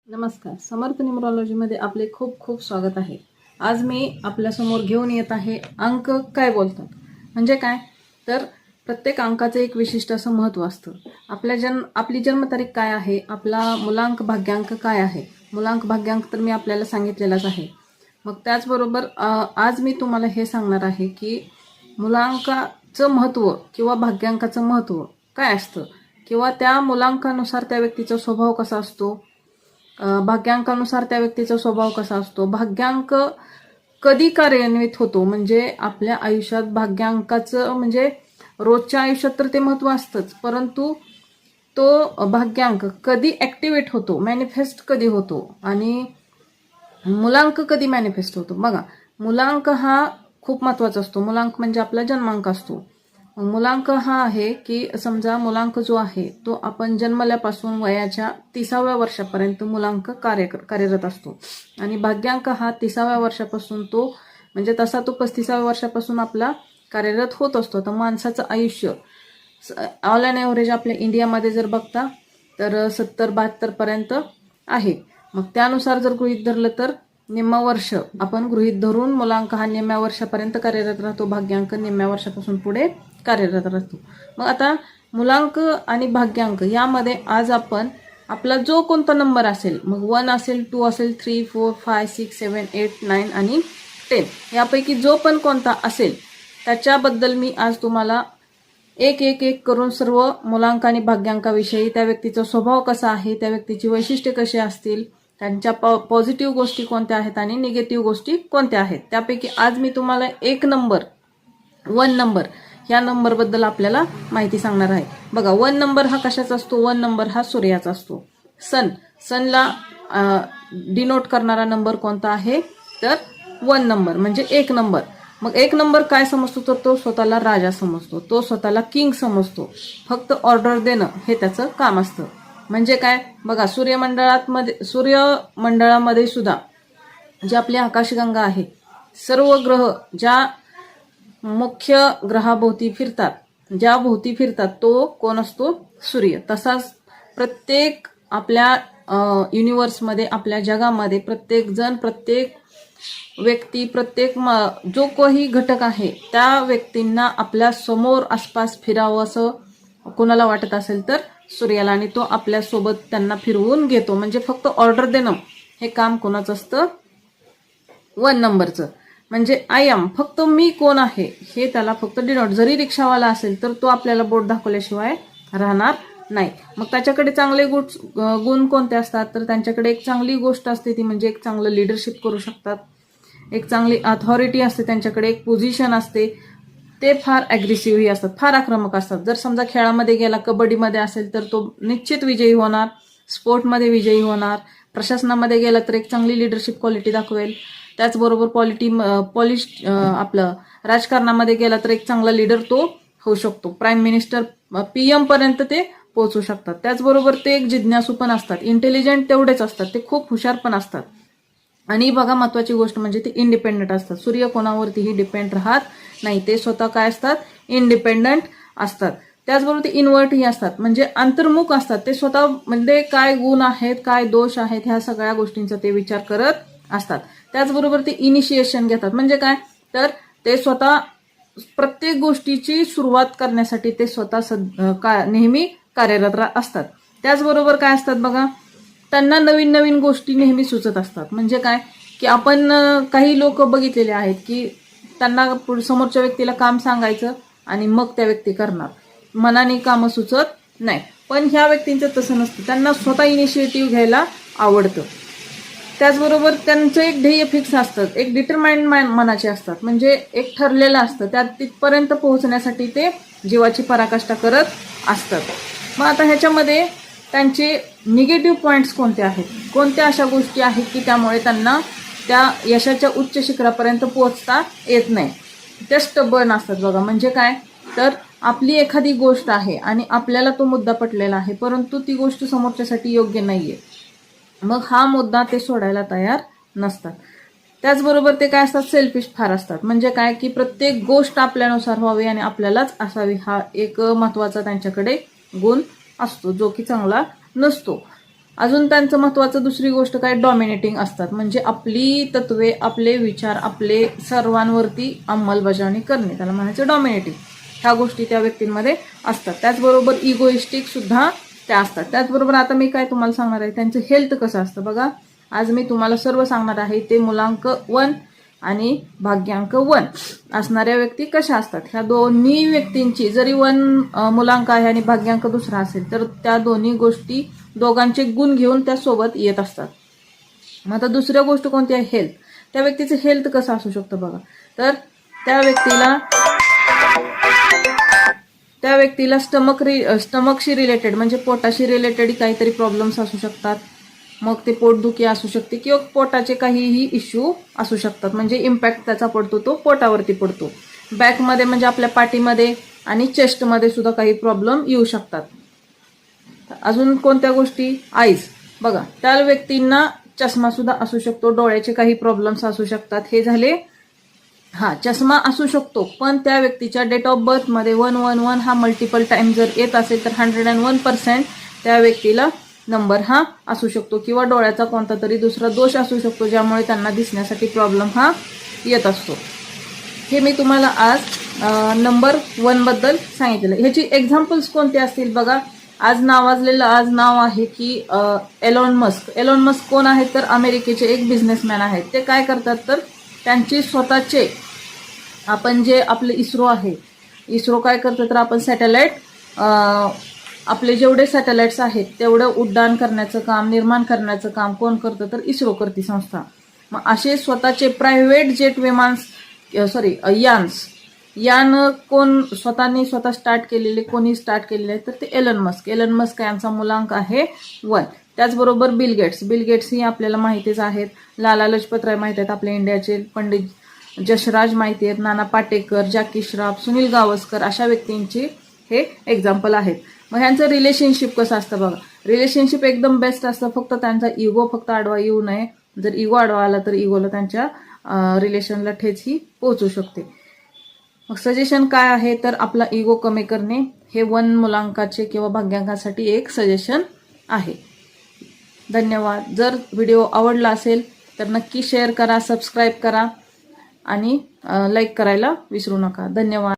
नमस्कार. समर्थ न्यूमरॉलॉजीमध्ये आपले खूप खूप स्वागत आहे. आज मी आपल्यासमोर घेऊन येत आहे अंक काय बोलतात. म्हणजे काय तर प्रत्येक अंकाचं एक विशिष्ट असं महत्त्व असतं. आपली जन्मतारीख काय आहे, आपला मुलांक भाग्यांक काय आहे. मुलांक भाग्यांक तर मी आपल्याला सांगितलेलाच आहे. मग त्याचबरोबर आज मी तुम्हाला हे सांगणार आहे की मुलांकाचं महत्त्व किंवा भाग्यांकाचं महत्त्व काय असतं किंवा त्या मुलांकानुसार त्या व्यक्तीचा स्वभाव कसा असतो, भाग्यांकानुसार त्या व्यक्तीचा स्वभाव कसा असतो, भाग्यांक कधी कार्यान्वित होतो. म्हणजे आपल्या आयुष्यात भाग्यांकाचं म्हणजे रोजच्या आयुष्यात तर ते महत्त्व असतंच, परंतु तो भाग्यांक कधी ॲक्टिवेट होतो, मॅनिफेस्ट कधी होतो आणि मुलांक कधी मॅनिफेस्ट होतो. बघा, मुलांक हा खूप महत्त्वाचा असतो. मुलांक म्हणजे आपला जन्मांक असतो. मुलांक हा आहे की समजा मुलांक जो आहे तो आपण जन्मल्यापासून वयाच्या 30व्या वर्षापर्यंत मुलांक कार्यरत असतो आणि भाग्यांक हा 30व्या वर्षापासून तो म्हणजे तसा तो 35व्या वर्षापासून आपला कार्यरत होत असतो. तर माणसाचं आयुष्य ऑल अँड ॲव्हरेज आपल्या इंडियामध्ये जर बघता तर 70-72 पर्यंत आहे. मग त्यानुसार जर गृहीत धरलं तर निम्मा वर्ष आपण गृहीत धरून मुलांक हा निम्म्या वर्षापर्यंत कार्यरत राहतो, भाग्यांक निम्म्या वर्षापासून पुढे कार्यरत राहतो. मग आता मुलांक आणि भाग्यांक यामध्ये आज आपण आपला जो कोणता नंबर असेल, मग 1 असेल, 2 असेल, 3, 4, 5, 6, 7, 8, 9 आणि 10 यापैकी जो पण कोणता असेल त्याच्याबद्दल मी आज तुम्हाला एक एक एक करून सर्व मुलांक आणि भाग्यांकाविषयी, त्या व्यक्तीचा स्वभाव कसा आहे, त्या व्यक्तीची वैशिष्ट्ये कशी असतील, त्यांच्या पॉझिटिव्ह गोष्टी कोणत्या आहेत आणि निगेटिव्ह गोष्टी कोणत्या आहेत, त्यापैकी आज मी तुम्हाला 1 नंबर या नंबरबद्दल आपल्याला माहिती सांगणार आहे. बघा, 1 नंबर हा कशाचा असतो. 1 नंबर हा सूर्याचा असतो. सनला डिनोट करणारा नंबर कोणता आहे तर 1 नंबर म्हणजे 1 नंबर. मग 1 नंबर काय समजतो तर तो स्वतःला राजा समजतो, तो स्वतःला किंग समजतो. फक्त ऑर्डर देणं हे त्याचं काम असतं. म्हणजे काय, बघा, सूर्यमंडळामध्ये सुद्धा जी आपली आकाशगंगा आहे, सर्व ग्रह ज्या मुख्य ग्रहाभोवती फिरतात, ज्या भोवती फिरतात तो कोण असतो, सूर्य. तसाच प्रत्येक आपल्या युनिव्हर्समध्ये, आपल्या जगामध्ये प्रत्येक जण, प्रत्येक व्यक्ती, प्रत्येक जो काही घटक आहे त्या व्यक्तींना आपल्या समोर आसपास फिरावं असं कोणाला वाटत असेल तर सूर्याला, आणि तो आपल्यासोबत त्यांना फिरवून घेतो. म्हणजे फक्त ऑर्डर देणं हे काम कोणाचं असतं, 1 नंबरचं. म्हणजे आय एम, फक्त मी कोण आहे हे त्याला फक्त डिनोट. जरी रिक्षावाला असेल तर तो आपल्याला बोट दाखवल्याशिवाय राहणार नाही. मग त्याच्याकडे चांगले गुण कोणते असतात तर त्यांच्याकडे एक चांगली गोष्ट असते ती म्हणजे एक चांगलं लिडरशिप करू शकतात, एक चांगली अथॉरिटी असते त्यांच्याकडे, एक पोझिशन असते. ते फार ॲग्रेसिव्हही असतात, फार आक्रमक असतात. जर समजा खेळामध्ये गेला, कबड्डीमध्ये असेल तर तो निश्चित विजयी होणार, स्पोर्टमध्ये विजयी होणार. प्रशासनामध्ये गेला तर एक चांगली लिडरशिप क्वालिटी दाखवेल. त्याचबरोबर आपलं राजकारणामध्ये गेला तर एक चांगला लीडर तो होऊ शकतो. प्राईम मिनिस्टर, PM पर्यंत ते पोहोचू शकतात. त्याचबरोबर ते एक जिज्ञासू पण असतात, इंटेलिजंट तेवढेच असतात, ते खूप हुशार पण असतात. आणि बघा, महत्वाची गोष्ट म्हणजे ते इंडिपेंडंट असतात. सूर्य कोणावरतीही डिपेंड राहत नाही, ते स्वतः काय असतात, इंडिपेंडंट असतात. त्याचबरोबर ते इन्व्हर्टही असतात, म्हणजे अंतर्मुख असतात. ते स्वतः म्हणजे काय गुण आहेत, काय दोष आहेत, ह्या सगळ्या गोष्टींचा ते विचार करत असतात. त्याचबरोबर ते इनिशिएशन घेतात. म्हणजे काय तर ते स्वतः प्रत्येक गोष्टीची सुरुवात करण्यासाठी ते स्वतः नेहमी कार्यरत असतात. त्याचबरोबर काय असतात बघा, त्यांना नवीन नवीन गोष्टी नेहमी सुचत असतात. म्हणजे काय की आपण काही लोक बघितलेले आहेत की त्यांना समोरच्या व्यक्तीला काम सांगायचं आणि मग त्या व्यक्ती करणार, मनाने कामं सुचत नाही. पण ह्या व्यक्तींचं तसं नसतं, त्यांना स्वतः इनिशिएटिव्ह घ्यायला आवडतं. त्याचबरोबर त्यांचं एक ध्येय फिक्स असतं, एक डिटरमाइंड मनाचे असतात. म्हणजे एक ठरलेलं असतं, त्यात तिथपर्यंत पोहोचण्यासाठी ते जीवाची पराकाष्ठा करत असतात. मग आता ह्याच्यामध्ये त्यांचे निगेटिव्ह पॉईंट्स कोणते आहेत, कोणत्या अशा गोष्टी आहेत की त्यामुळे त्यांना त्या यशाच्या उच्च शिखरापर्यंत पोहोचता येत नाही. ते स्टबर्न असतात बघा. म्हणजे काय तर आपली एखादी गोष्ट आहे आणि आपल्याला तो मुद्दा पटलेला आहे, परंतु ती गोष्ट समोरच्यासाठी योग्य नाहीये, मग हा मुद्दा ते सोडायला तयार नसतात. त्याचबरोबर ते काय असतात, सेल्फिश फार असतात. म्हणजे काय की प्रत्येक गोष्ट आपल्यानुसार व्हावी आणि आपल्यालाच असावी, हा एक महत्वाचा त्यांच्याकडे गुण असतो, जो की चांगला नसतो. अजून त्यांचं महत्वाचं दुसरी गोष्ट काय, डॉमिनेटिंग असतात. म्हणजे आपली तत्वे, आपले विचार, आपले सर्वांवरती अंमलबजावणी करणे, त्याला म्हणायचं डॉमिनेटिंग. ह्या गोष्टी त्या व्यक्तींमध्ये असतात. त्याचबरोबर इगोइस्टिक सुद्धा त्या असतात. त्याचबरोबर आता मी काय तुम्हाला सांगणार आहे, त्यांचं हेल्थ कसं असतं बघा. आज मी तुम्हाला सर्व सांगणार आहे. ते मूलांक 1 आणि भाग्यांक 1 असणाऱ्या व्यक्ती कशा असतात. ह्या दोन्ही व्यक्तींची जरी 1 मूलांक आहे आणि भाग्यांक दुसरा असेल तर त्या दोन्ही गोष्टी, दोघांचे गुण घेऊन त्या सोबत येत असतात. मग आता दुसऱ्या गोष्ट कोणती आहे, हेल्थ. त्या व्यक्तीचं हेल्थ कसं असू शकतं बघा. तर त्या व्यक्तीला स्टमकशी रिलेटेड म्हणजे पोटाशी रिलेटेड काहीतरी प्रॉब्लेम्स असू शकतात. मग ते पोटदुखी असू शकते किंवा पोटाचे काहीही इश्यू असू शकतात. म्हणजे इम्पॅक्ट त्याचा पडतो तो पोटावरती पडतो. बॅकमध्ये म्हणजे आपल्या पाठीमध्ये आणि चेस्टमध्ये सुद्धा काही प्रॉब्लेम येऊ शकतात. अजून कोणत्या गोष्टी, आईज बघा. त्या व्यक्तींना चष्मा सुद्धा असू शकतो, डोळ्याचे काही प्रॉब्लेम्स असू शकतात. हे झाले. चष्मा असू शकतो, पण त्या व्यक्तीच्या डेट ऑफ बर्थमध्ये 111 हा मल्टिपल टाइम जर येत असेल तर 101% त्या व्यक्तीला नंबर हा असू शकतो. किंवा डोळ्याचा कोणता तरी दुसरा दोष असू शकतो ज्यामुळे त्यांना दिसण्यासाठी प्रॉब्लेम हा येत असतो. हे मी तुम्हाला आज नंबर 1 बद्दल सांगितलेलं. ह्याची एक्झाम्पल्स कोणते असतील बघा. आज नाव आहे की एलॉन मस्क कोण आहेत तर अमेरिकेचे एक बिझनेसमॅन आहेत. ते काय करतात तर त्यांची स्वतःचे, आपण जे आपले इस्रो आहे, इस्रो काय करतं तर आपण सॅटेलाइट, आपले जेवढे सॅटेलाइट्स आहेत तेवढं उड्डाण करण्याचं काम, निर्माण करण्याचं काम कोण करतं तर इस्रो करती संस्था. मग असे स्वतःचे प्रायव्हेट जेट यान कोण स्वतः स्टार्ट केलेले, कोणी स्टार्ट केलेले आहे तर ते एलन मस्क यांचा मूलांक आहे 1. त्याचबरोबर बिल गेट्स ही आपल्याला माहितीच आहेत. लाला लजपत राय माहिती आहेत, आपल्या इंडियाचे पंडित जसराज माहिती आहेत, नाना पाटेकर, जॅकी श्रॉफ, सुनील गावस्कर अशा व्यक्तींची हे एक्झाम्पल आहेत. मग ह्यांचं रिलेशनशिप कसं असतं बघा. रिलेशनशिप एकदम बेस्ट असतं. फक्त त्यांचा इगो फक्त आडवा येऊ नये. जर इगो आडवा आला तर इगोला त्यांच्या रिलेशनला ठेच ही पोहोचू शकते. मग सजेशन काय आहे तर आपला इगो कमी करणे हे 1 मूलांकाचे किंवा भाग्यांकासाठी एक सजेशन आहे. धन्यवाद. जर व्हिडिओ आवडला असेल तर नक्की शेअर करा, सबस्क्राईब करा आणि लाईक करायला विसरू नका. धन्यवाद.